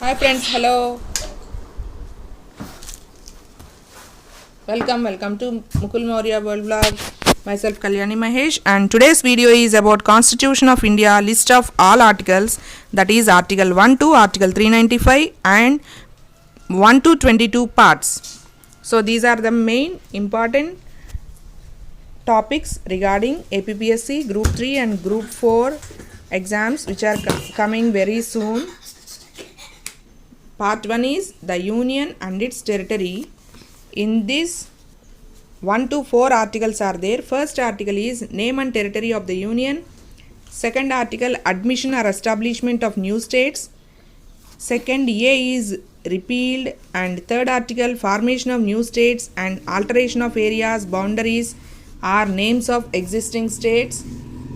Hi friends, hello. Welcome to Mukul Maurya World Vlog. Myself Kalyani Mahesh, and today's video is about Constitution of India list of all articles, that is Article 1 to Article 395 and 1 to 22 parts. So these are the main important topics regarding APPSC Group 3 and Group 4 exams which are coming very soon. Part 1 is the Union and its territory. In this 1 to 4 articles are there. First article is name and territory of the Union. Second article admission or establishment of new states. Second A is repealed, and third article formation of new states and alteration of areas, boundaries or names of existing states.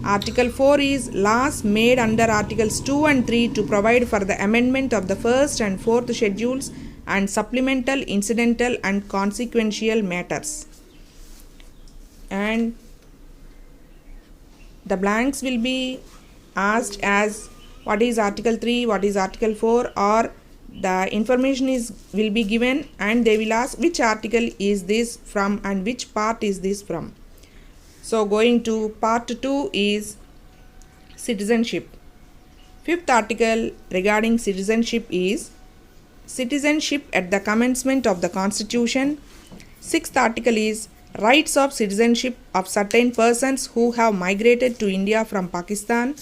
Article 4 is laws made under Articles 2 and 3 to provide for the amendment of the first and fourth schedules and supplemental, incidental and consequential matters. And the blanks will be asked as what is Article 3, what is Article 4, or the information will be given and they will ask which article is this from and which part is this from. So going to part 2 is citizenship. Fifth article regarding citizenship is citizenship at the commencement of the Constitution. Sixth article is rights of citizenship of certain persons who have migrated to India from Pakistan.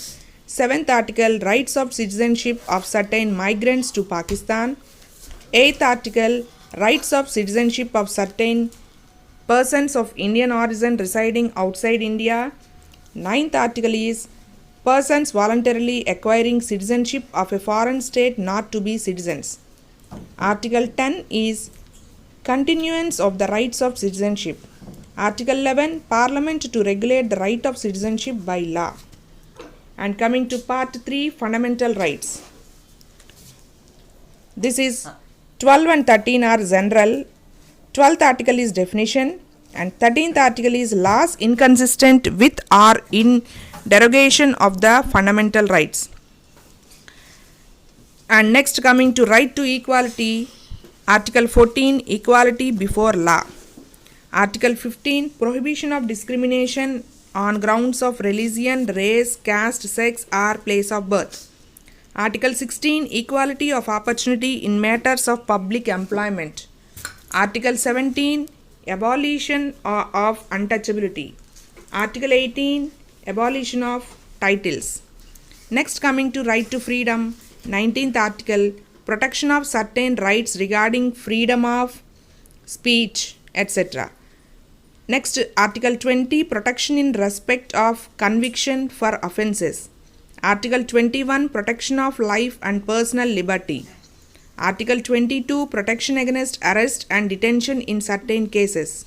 Seventh article rights of citizenship of certain migrants to Pakistan. Eighth article rights of citizenship of certain persons of Indian origin residing outside India. Ninth article is persons voluntarily acquiring citizenship of a foreign state not to be citizens. Article 10 is continuance of the rights of citizenship. Article 11 Parliament to regulate the right of citizenship by law. And coming to part 3 fundamental rights. This is 12 and 13 are general. 12th article is definition and 13th article is laws inconsistent with or in derogation of the fundamental rights. And next coming to right to equality, article 14 equality before law. Article 15 prohibition of discrimination on grounds of religion, race, caste, sex or place of birth. Article 16 equality of opportunity in matters of public employment. Article 17 abolition of untouchability. Article 18 abolition of titles. Next coming to right to freedom, 19th article protection of certain rights regarding freedom of speech, etc. Next article 20 protection in respect of conviction for offences. Article 21 protection of life and personal liberty. Article 22 protection against arrest and detention in certain cases.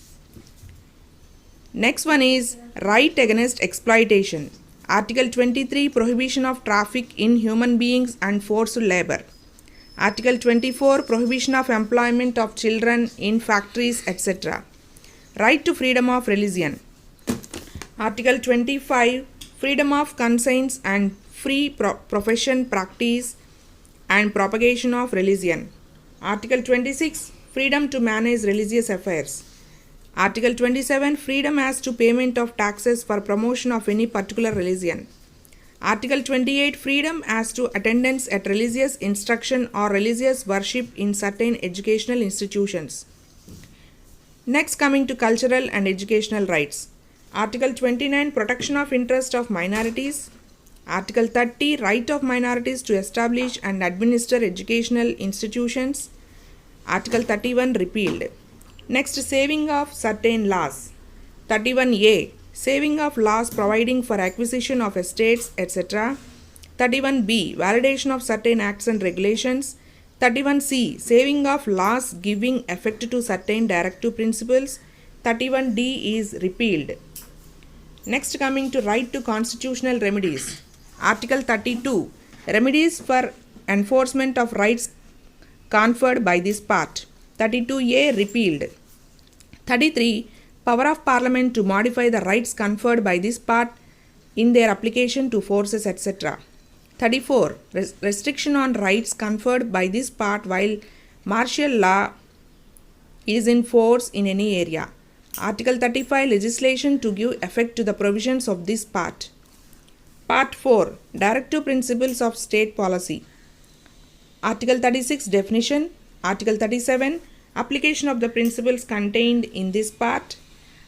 Next one is right against exploitation. Article 23 prohibition of traffic in human beings and forced labor. Article 24 prohibition of employment of children in factories, etc. Right to freedom of religion. Article 25 freedom of conscience and free profession, practice and propagation of religion. Article 26 freedom to manage religious affairs. Article 27 freedom as to payment of taxes for promotion of any particular religion. Article 28 freedom as to attendance at religious instruction or religious worship in certain educational institutions. Next coming to cultural and educational rights. Article 29 protection of interest of minorities. Article 30 right of minorities to establish and administer educational institutions. Article 31 repealed. Next saving of certain laws. 31A saving of laws providing for acquisition of estates, etc. 31B validation of certain acts and regulations. 31C saving of laws giving effect to certain directive principles. 31D is repealed. Next coming to right to constitutional remedies. Article 32 remedies for enforcement of rights conferred by this part. 32A repealed. 33 power of Parliament to modify the rights conferred by this part in their application to forces, etc. 34. Restriction on rights conferred by this part while martial law is in force in any area. Article 35. Legislation to give effect to the provisions of this part. Part 4. Directive Principles of State Policy. Article 36. Definition. Article 37. Application of the principles contained in this part.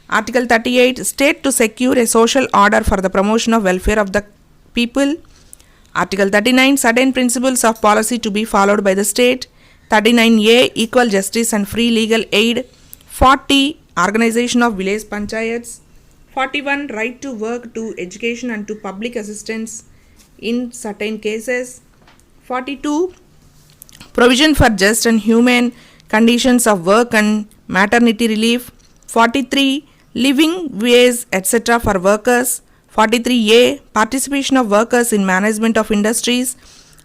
Article 38. State to secure a social order for the promotion of welfare of the people. Article 39. Certain principles of policy to be followed by the state. 39A. Equal justice and free legal aid. 40. Organization of village panchayats. 41. Right to work, to education and to public assistance in certain cases. 42. Provision for just and humane conditions of work and maternity relief. 43. Living wage etc. for workers. 43A. Participation of workers in management of industries.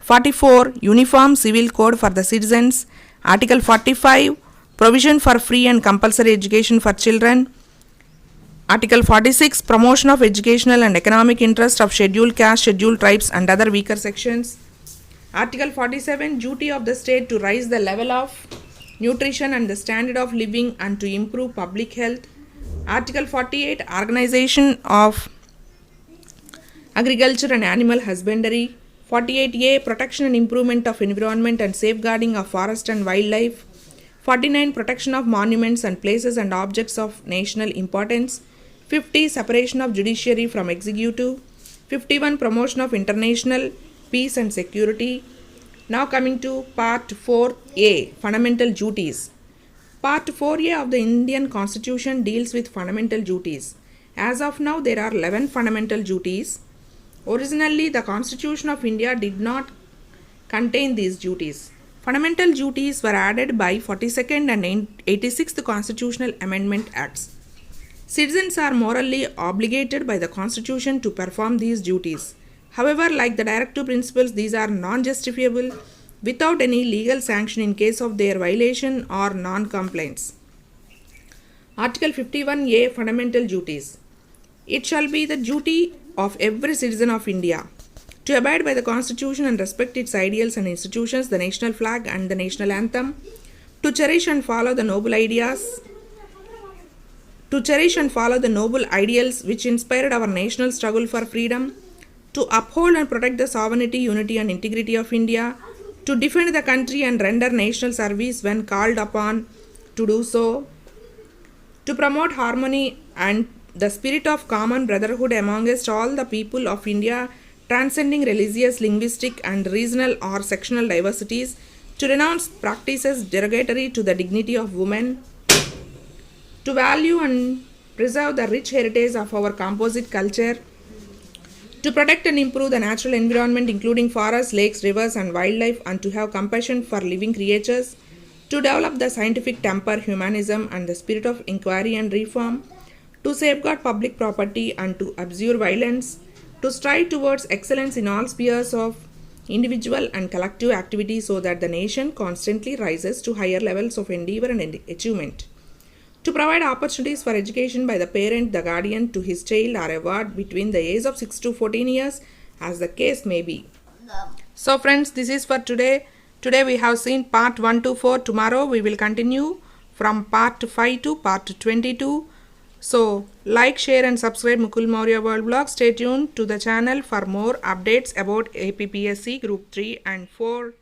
44. Uniform civil code for the citizens. Article 45. Provision for free and compulsory education for children. Article 46. Promotion of educational and economic interest of scheduled caste, scheduled tribes and other weaker sections. Article 47. Duty of the state to raise the level of nutrition and the standard of living and to improve public health. Article 48. Organization of agriculture and animal husbandry. 48A. Protection and improvement of environment and safeguarding of forest and wildlife. 49. Protection of monuments and places and objects of national importance. 50. Separation of judiciary from executive. 51. Promotion of international peace and security. Now coming to Part 4A. Fundamental duties. Part 4A of the Indian Constitution deals with fundamental duties. As of now, there are 11 fundamental duties. Originally, the Constitution of India did not contain these duties. Fundamental duties were added by 42nd and 86th Constitutional Amendment Acts. Citizens are morally obligated by the Constitution to perform these duties. However, like the directive principles, these are non-justifiable without any legal sanction in case of their violation or non-compliance. Article 51A. Fundamental duties. It shall be the duty of every citizen of India to abide by the Constitution and respect its ideals and institutions, the national flag and the national anthem, to cherish and follow the noble ideals which inspired our national struggle for freedom, to uphold and protect the sovereignty, unity and integrity of India, to defend the country and render national service when called upon to do so, to promote harmony and the spirit of common brotherhood amongst all the people of India, transcending religious, linguistic and regional or sectional diversities, to renounce practices derogatory to the dignity of women, to value and preserve the rich heritage of our composite culture, to protect and improve the natural environment including forests, lakes, rivers and wildlife, and to have compassion for living creatures, to develop the scientific temper, humanism and the spirit of inquiry and reform, to safeguard public property and to abjure violence, to strive towards excellence in all spheres of individual and collective activity so that the nation constantly rises to higher levels of endeavor and achievement, to provide opportunities for education by the parent, the guardian to his child or a ward between the age of 6 to 14 years as the case may be. So friends, this is for today. Today we have seen part 1 to 4. Tomorrow we will continue from part 5 to part 22. So like, share and subscribe Mukul Maurya World Blog. Stay tuned to the channel for more updates about APPSC Group 3 and 4.